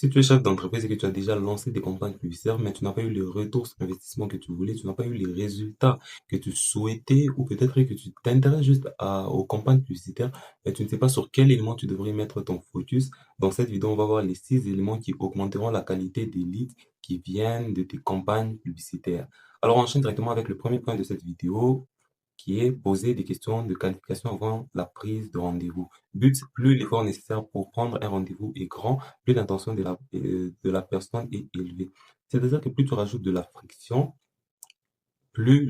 Si tu es chef d'entreprise et que tu as déjà lancé des campagnes publicitaires, mais tu n'as pas eu le retour sur investissement que tu voulais, tu n'as pas eu les résultats que tu souhaitais, ou peut-être que tu t'intéresses juste aux campagnes publicitaires, mais tu ne sais pas sur quel élément tu devrais mettre ton focus. Dans cette vidéo, on va voir les 6 éléments qui augmenteront la qualité des leads qui viennent de tes campagnes publicitaires. Alors, on enchaîne directement avec le premier point de cette vidéo, qui est poser des questions de qualification avant la prise de rendez-vous. But, plus l'effort nécessaire pour prendre un rendez-vous est grand, plus l'intention de la personne est élevée. C'est-à-dire que plus tu rajoutes de la friction, plus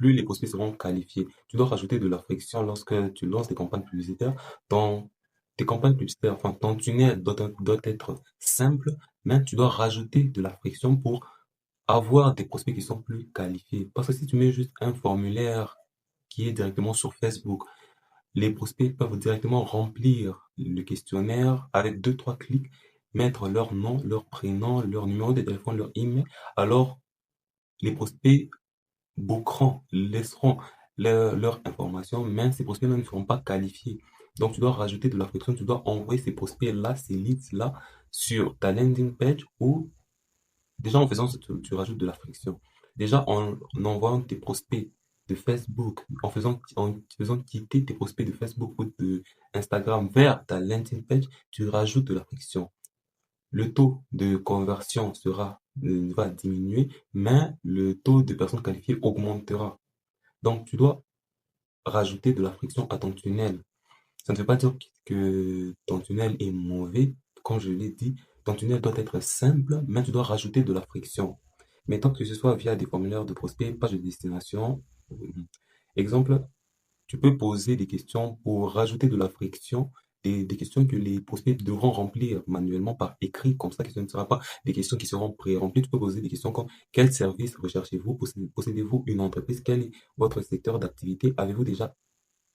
les prospects seront qualifiés. Tu dois rajouter de la friction lorsque tu lances des campagnes publicitaires. Dans tes campagnes publicitaires, enfin, ton tunnel doit être simple, mais tu dois rajouter de la friction pour avoir des prospects qui sont plus qualifiés. Parce que si tu mets juste un formulaire qui est directement sur Facebook, les prospects peuvent directement remplir le questionnaire avec deux, trois clics, mettre leur nom, leur prénom, leur numéro de téléphone, leur email. Alors, les prospects bookeront, laisseront leur information, mais ces prospects-là ne seront pas qualifiés. Donc, tu dois rajouter de la friction, tu dois envoyer ces prospects-là, ces leads-là, sur ta landing page ou déjà en faisant ça, tu rajoutes de la friction. Déjà en envoyant tes prospects de Facebook, en faisant quitter tes prospects de Facebook ou de Instagram vers ta landing page, tu rajoutes de la friction. Le taux de conversion va diminuer, mais le taux de personnes qualifiées augmentera. Donc, tu dois rajouter de la friction à ton tunnel. Ça ne veut pas dire que ton tunnel est mauvais. Comme je l'ai dit, ton tunnel doit être simple, mais tu dois rajouter de la friction. Mettons que ce soit via des formulaires de prospect, page de destination. Exemple, tu peux poser des questions pour rajouter de la friction, des questions que les prospects devront remplir manuellement par écrit, comme ça que ce ne sera pas des questions qui seront pré-remplies. Tu peux poser des questions comme quel service recherchez-vous? Possédez-vous une entreprise? Quel est votre secteur d'activité? Avez-vous déjà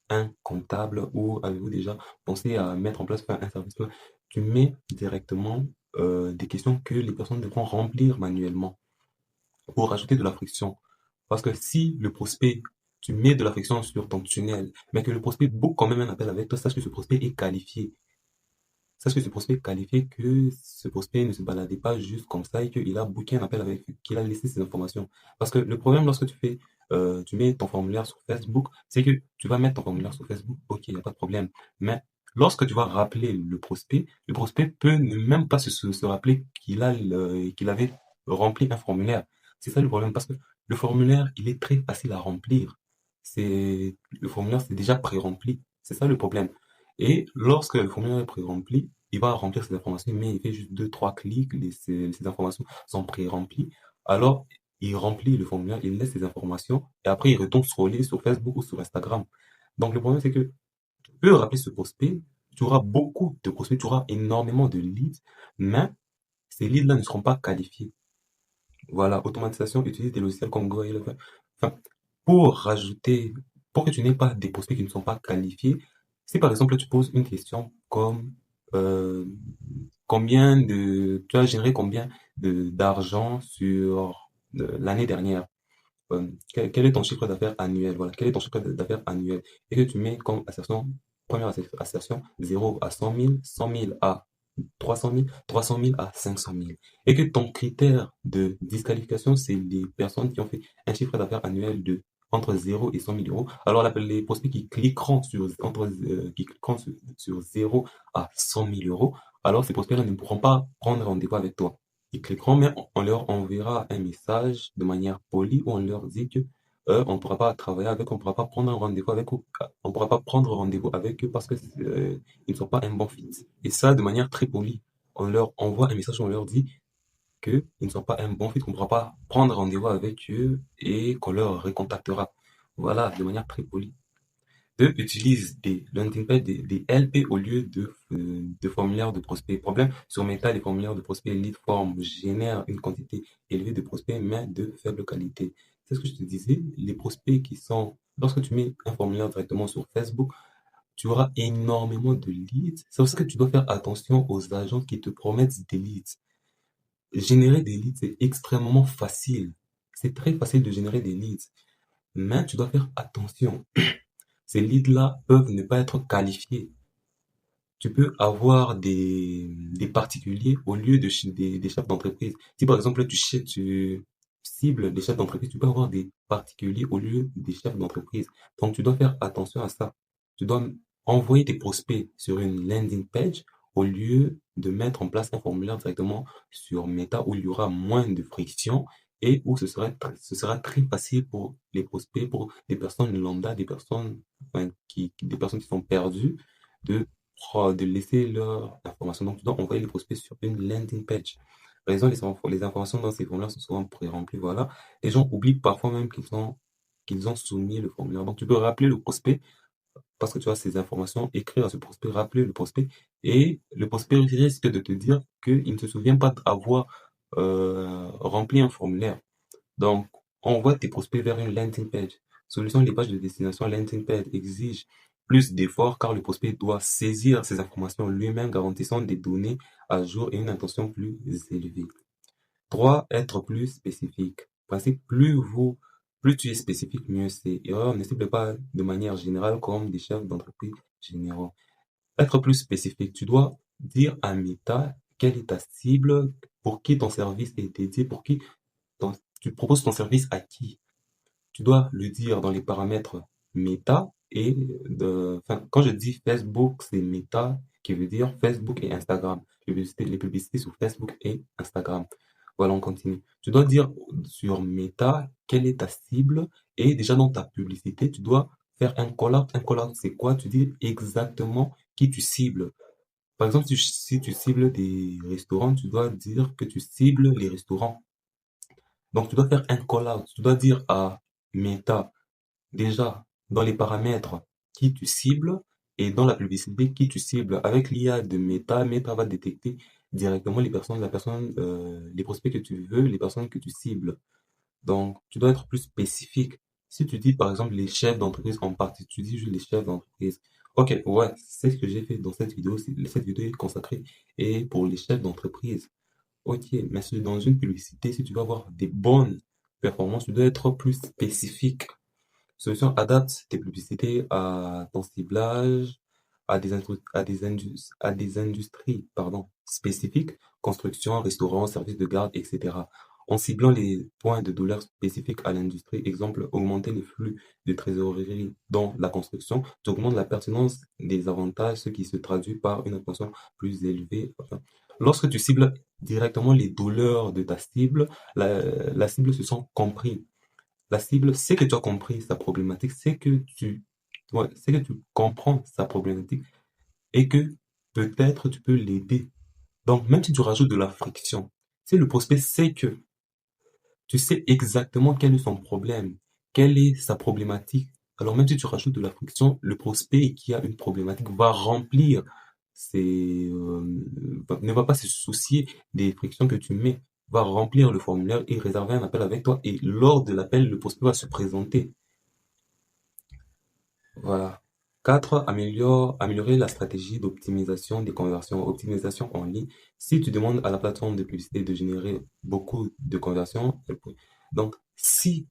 un comptable ou avez-vous déjà pensé à mettre en place un service web? Tu mets directement des questions que les personnes devront remplir manuellement pour rajouter de la friction. Parce que si le prospect, tu mets de la friction sur ton tunnel, mais que le prospect book quand même un appel avec toi, sache que ce prospect est qualifié. Sache que ce prospect est qualifié, que ce prospect ne se baladait pas juste comme ça et qu'il a booké un appel avec, qu'il a laissé ses informations. Parce que le problème lorsque tu mets ton formulaire sur Facebook, c'est que tu vas mettre ton formulaire sur Facebook, ok, il n'y a pas de problème. Mais lorsque tu vas rappeler le prospect peut ne même pas se rappeler qu'il avait rempli un formulaire. C'est ça le problème, parce que le formulaire, il est très facile à remplir. Le formulaire, c'est déjà pré-rempli. C'est ça le problème. Et lorsque le formulaire est pré-rempli, il va remplir ces informations, mais il fait juste deux, trois clics, ces informations sont pré-remplies. Alors, il remplit le formulaire, il laisse ses informations, et après, il retourne scroller sur Facebook ou sur Instagram. Donc, le problème, c'est que tu peux rappeler ce prospect, tu auras beaucoup de prospects, tu auras énormément de leads, mais ces leads-là ne seront pas qualifiés. Voilà, automatisation, utilise des logiciels comme Go Eleven. Enfin, pour rajouter, pour que tu n'aies pas des prospects qui ne sont pas qualifiés, si par exemple tu poses une question comme euh, tu as généré combien d'argent sur l'année dernière? Quel est ton chiffre d'affaires annuel? Voilà, quel est ton chiffre d'affaires annuel? Et que tu mets comme assertion, première assertion, 0 à 100 000, 100 000 à 300 000, 300 000 à 500 000. Et que ton critère de disqualification, c'est les personnes qui ont fait un chiffre d'affaires annuel de entre 0 et 100 000 euros. Alors, les prospects qui cliqueront sur 0 à 100 000 euros, alors ces prospects-là ne pourront pas prendre rendez-vous avec toi. Ils cliqueront, mais on leur enverra un message de manière polie où on leur dit que on ne pourra pas travailler avec, on ne pourra pas prendre un rendez-vous avec, on pourra pas prendre rendez-vous avec eux parce que ils ne sont pas un bon fit. Et ça, de manière très polie. On leur envoie un message, on leur dit qu'ils ne sont pas un bon fit, qu'on ne pourra pas prendre rendez-vous avec eux et qu'on leur recontactera. Voilà, de manière très polie. Eux utilisent des landing pages, des LP au lieu de formulaires de prospects. Problème, sur Meta, les formulaires de prospects lead form génèrent une quantité élevée de prospects, mais de faible qualité. C'est ce que je te disais, les prospects lorsque tu mets un formulaire directement sur Facebook, tu auras énormément de leads. C'est pour ça que tu dois faire attention aux agents qui te promettent des leads. Générer des leads, c'est extrêmement facile. C'est très facile de générer des leads. Mais tu dois faire attention. Ces leads-là peuvent ne pas être qualifiés. Tu peux avoir des particuliers au lieu des chefs d'entreprise. Si par exemple tu cibles des chefs d'entreprise, tu peux avoir des particuliers au lieu des chefs d'entreprise. Donc tu dois faire attention à ça. Tu dois envoyer tes prospects sur une landing page au lieu de mettre en place un formulaire directement sur Meta où il y aura moins de friction et où ce sera très facile pour les prospects, pour des personnes lambda, des personnes, enfin, des personnes qui sont perdues, de de laisser leur information. Donc, tu dois envoyer les prospects sur une landing page. Raison, les informations dans ces formulaires sont souvent pré-remplies. Voilà. Les gens oublient parfois même qu'ils ont soumis le formulaire. Donc, tu peux rappeler le prospect parce que tu as ces informations, écrire à ce prospect, rappeler le prospect, et le prospect risque de te dire qu'il ne se souvient pas d'avoir rempli un formulaire. Donc, envoie tes prospects vers une landing page. Solution, les pages de destination landing page exigent plus d'efforts car le prospect doit saisir ces informations lui-même, garantissant des données à jour et une intention plus élevée. 3. Être plus spécifique. Principe, plus tu es spécifique, mieux c'est. Erreur, ne cible pas de manière générale comme des chefs d'entreprise généraux. Être plus spécifique, tu dois dire à Meta quelle est ta cible, pour qui ton service est dédié, tu proposes ton service à qui. Tu dois le dire dans les paramètres Meta enfin, quand je dis Facebook, c'est Meta qui veut dire Facebook et Instagram. Les publicités sur Facebook et Instagram. Voilà, on continue. Tu dois dire sur Meta quelle est ta cible et déjà dans ta publicité, tu dois faire un call-out. Un call-out, c'est quoi? Tu dis exactement qui tu cibles. Par exemple, si tu cibles des restaurants, tu dois dire que tu cibles les restaurants. Donc, tu dois faire un call-out. Tu dois dire à Meta, déjà, dans les paramètres, qui tu cibles et dans la publicité, qui tu cibles. Avec l'IA de Meta, Meta va détecter directement les prospects que tu veux, les personnes que tu cibles. Donc, tu dois être plus spécifique. Si tu dis, par exemple, les chefs d'entreprise en partie, tu dis juste les chefs d'entreprise. Ok, ouais, c'est ce que j'ai fait dans cette vidéo. Cette vidéo est consacrée et pour les chefs d'entreprise. Ok, mais dans une publicité, si tu veux avoir des bonnes performances, tu dois être plus spécifique. Solution adapte tes publicités à ton ciblage, à des industries, pardon, spécifiques, construction, restaurant, services de garde, etc. En ciblant les points de douleur spécifiques à l'industrie, exemple, augmenter les flux de trésorerie dans la construction, tu augmentes la pertinence des avantages, ce qui se traduit par une attention plus élevée. Enfin, lorsque tu cibles directement les douleurs de ta cible, la cible se sent compris. La cible sait que tu as compris sa problématique, c'est que tu comprends sa problématique et que peut-être tu peux l'aider. Donc, même si tu rajoutes de la friction, si le prospect sait que tu sais exactement quel est son problème, quelle est sa problématique, alors même si tu rajoutes de la friction, le prospect qui a une problématique va remplir ne va pas se soucier des frictions que tu mets, va remplir le formulaire et réserver un appel avec toi. Et lors de l'appel, le prospect va se présenter. Voilà. 4. Améliorer la stratégie d'optimisation des conversions. Optimisation en ligne. Si tu demandes à la plateforme de publicité de générer beaucoup de conversions, donc si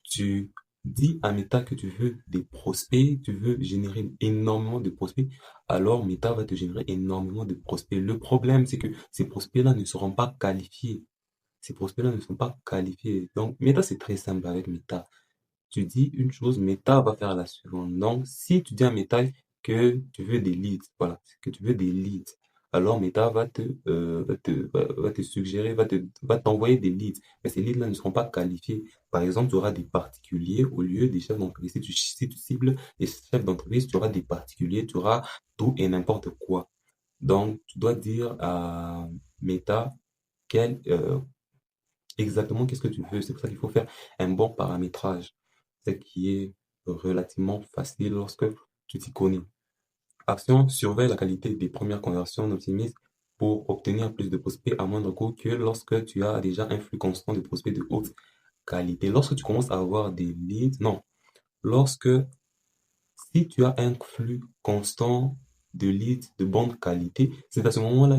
tu dis à Meta que tu veux des prospects, tu veux générer énormément de prospects, alors Meta va te générer énormément de prospects. Le problème, c'est que ces prospects-là ne seront pas qualifiés. Ces prospects-là ne sont pas qualifiés. Donc, Meta, c'est très simple avec Meta. Tu dis une chose, Meta va faire la suivante. Donc, si tu dis à Meta que tu veux des leads, voilà, que tu veux des leads, alors Meta va te suggérer, va t'envoyer des leads. Mais ces leads-là ne seront pas qualifiés. Par exemple, tu auras des particuliers au lieu des chefs d'entreprise. Si tu cibles les chefs d'entreprise, tu auras des particuliers, tu auras tout et n'importe quoi. Donc, tu dois dire à Meta quel, exactement qu'est-ce que tu veux. C'est pour ça qu'il faut faire un bon paramétrage, ce qui est relativement facile lorsque tu t'y connais. Action, surveille la qualité des premières conversions, optimise pour obtenir plus de prospects à moindre coût que lorsque tu as déjà un flux constant de prospects de haute qualité. Lorsque tu commences à avoir des leads, non, lorsque, si tu as un flux constant de leads de bonne qualité, c'est à ce moment-là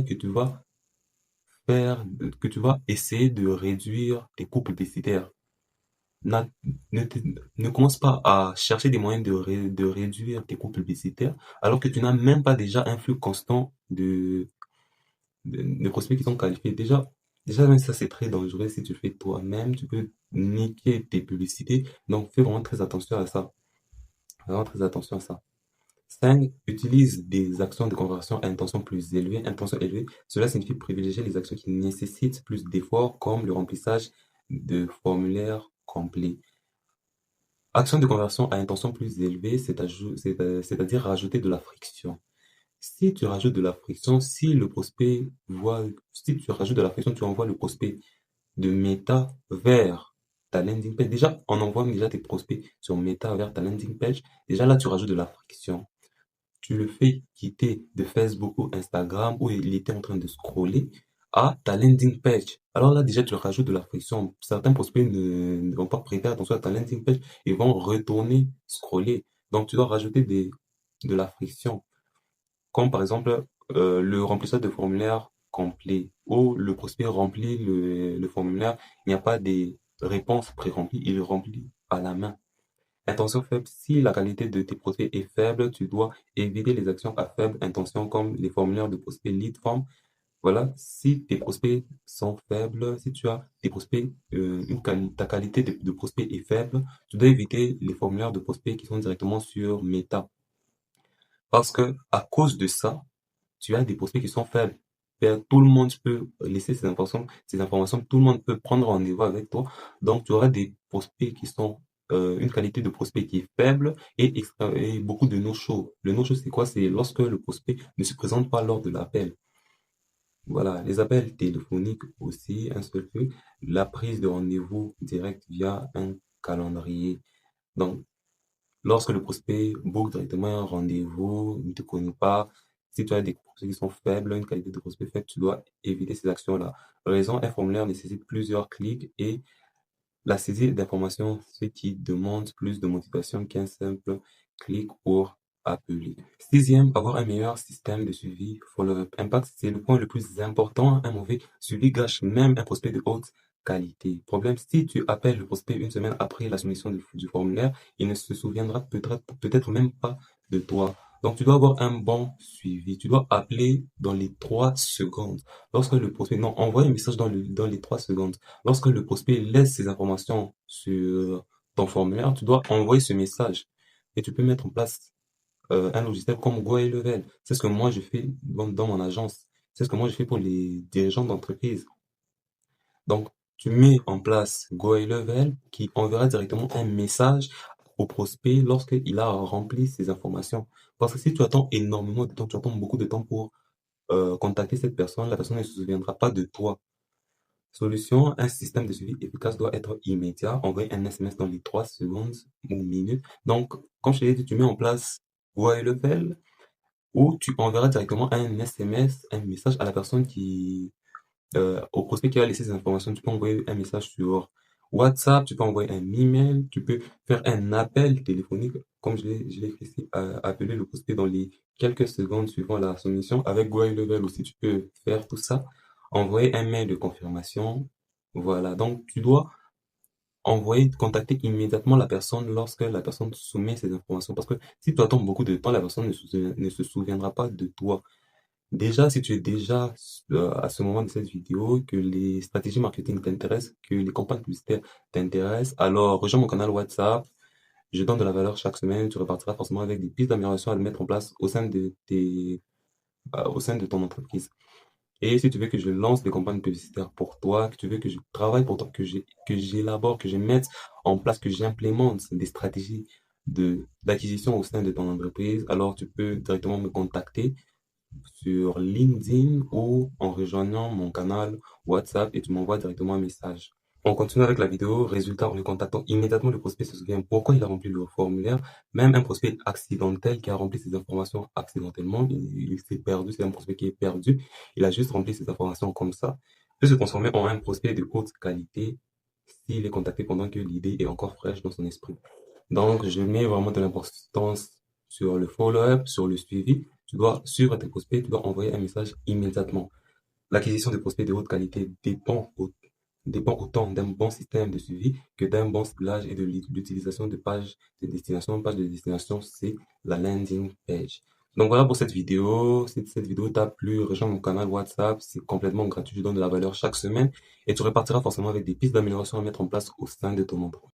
faire, que tu vas essayer de réduire tes coûts publicitaires. n'a- ne, te- ne commence pas à chercher des moyens de réduire tes coûts publicitaires alors que tu n'as même pas déjà un flux constant de prospects qui sont qualifiés. Déjà, même ça, c'est très dangereux si tu le fais toi-même. Tu peux niquer tes publicités. Donc, fais vraiment très attention à ça. Vraiment très attention à ça. 5. Utilise des actions de conversion à intention plus élevée. Intention élevée, cela signifie privilégier les actions qui nécessitent plus d'efforts, comme le remplissage de formulaires complets. Action de conversion à intention plus élevée, c'est-à-dire rajouter de la friction. Si tu rajoutes de la friction, si tu rajoutes de la friction, tu envoies le prospect de Meta vers ta landing page. Déjà, en envoyant déjà tes prospects sur Meta vers ta landing page, déjà là, tu rajoutes de la friction. Tu le fais quitter de Facebook ou Instagram où il était en train de scroller à ta landing page. Alors là, déjà, tu rajoutes de la friction. Certains prospects ne vont pas prêter attention à ta landing page et vont retourner scroller. Donc, tu dois rajouter de la friction. Comme par exemple, le remplissage de formulaire complet où le prospect remplit le formulaire, il n'y a pas des réponses pré-remplies, il remplit à la main. Intention faible, si la qualité de tes prospects est faible, tu dois éviter les actions à faible intention comme les formulaires de prospects lead form. Voilà, si tes prospects sont faibles, si tu as des prospects, ta qualité de prospect est faible, tu dois éviter les formulaires de prospects qui sont directement sur Meta. Parce que à cause de ça, tu as des prospects qui sont faibles. Tout le monde peut laisser ces informations, tout le monde peut prendre rendez-vous avec toi. Donc, tu auras des prospects qui sont une qualité de prospect qui est faible et beaucoup de no-show. Le no-show, c'est quoi? C'est lorsque le prospect ne se présente pas lors de l'appel. Voilà, les appels téléphoniques aussi, un seul truc. La prise de rendez-vous direct via un calendrier. Donc, lorsque le prospect book directement un rendez-vous, il ne te connaît pas, si tu as des prospects qui sont faibles, une qualité de prospect faible, tu dois éviter ces actions-là. Raison, un formulaire nécessite plusieurs clics et la saisie d'informations, ce qui demande plus de motivation qu'un simple clic pour appeler. Sixième, avoir un meilleur système de suivi follow-up. Impact, c'est le point le plus important. Un mauvais suivi gâche même un prospect de haute qualité. Problème, si tu appelles le prospect une semaine après la soumission du formulaire, il ne se souviendra peut-être même pas de toi. Donc, tu dois avoir un bon suivi. Tu dois appeler dans les 3 secondes. Lorsque le prospect, non, envoie un message dans les 3 secondes. Lorsque le prospect laisse ses informations sur ton formulaire, tu dois envoyer ce message. Et tu peux mettre en place un logiciel comme GoHellovel. C'est ce que moi je fais dans mon agence. C'est ce que moi je fais pour les dirigeants d'entreprise. Donc, tu mets en place GoHellovel qui enverra directement un message au prospect lorsqu'il a rempli ses informations. Parce que si tu attends énormément de temps, tu attends beaucoup de temps pour contacter cette personne, la personne ne se souviendra pas de toi. Solution, un système de suivi efficace doit être immédiat. Envoyer un SMS dans les 3 secondes ou minutes. Donc, comme je l'ai dit, tu mets en place Level ou tu enverras directement un SMS, un message à la personne au prospect qui a laissé ses informations. Tu peux envoyer un message sur WhatsApp, tu peux envoyer un email, tu peux faire un appel téléphonique, comme je l'ai fait ici, appeler le prospect dans les quelques secondes suivant la soumission. Avec Level aussi, tu peux faire tout ça. Envoyer un mail de confirmation. Voilà. Donc, tu dois contacter immédiatement la personne lorsque la personne soumet ses informations. Parce que si tu attends beaucoup de temps, la personne ne se souviendra pas de toi. Déjà, si tu es déjà à ce moment de cette vidéo, que les stratégies marketing t'intéressent, que les campagnes publicitaires t'intéressent, alors rejoins mon canal WhatsApp. Je donne de la valeur chaque semaine. Tu repartiras forcément avec des pistes d'amélioration à mettre en place au sein de ton entreprise. Et si tu veux que je lance des campagnes publicitaires pour toi, que tu veux que je travaille pour toi, que j'élabore, que je mette en place, que j'implémente des stratégies d'acquisition au sein de ton entreprise, alors tu peux directement me contacter sur LinkedIn ou en rejoignant mon canal WhatsApp et tu m'envoies directement un message. On continue avec la vidéo. Résultat, en le contactant immédiatement, le prospect se souvient pourquoi il a rempli le formulaire. Même un prospect accidentel qui a rempli ses informations accidentellement, il s'est perdu, c'est un prospect qui est perdu. Il a juste rempli ses informations comme ça. Peut se transformer en un prospect de haute qualité s'il est contacté pendant que l'idée est encore fraîche dans son esprit. Donc, je mets vraiment de l'importance sur le follow-up, sur le suivi. Tu dois suivre tes prospects, tu dois envoyer un message immédiatement. L'acquisition de prospects de haute qualité dépend autant d'un bon système de suivi que d'un bon ciblage et de l'utilisation de pages de destination. Page de destination, c'est la landing page. Donc voilà pour cette vidéo. Si cette vidéo t'a plu, rejoins mon canal WhatsApp. C'est complètement gratuit. Je donne de la valeur chaque semaine et tu repartiras forcément avec des pistes d'amélioration à mettre en place au sein de ton entreprise.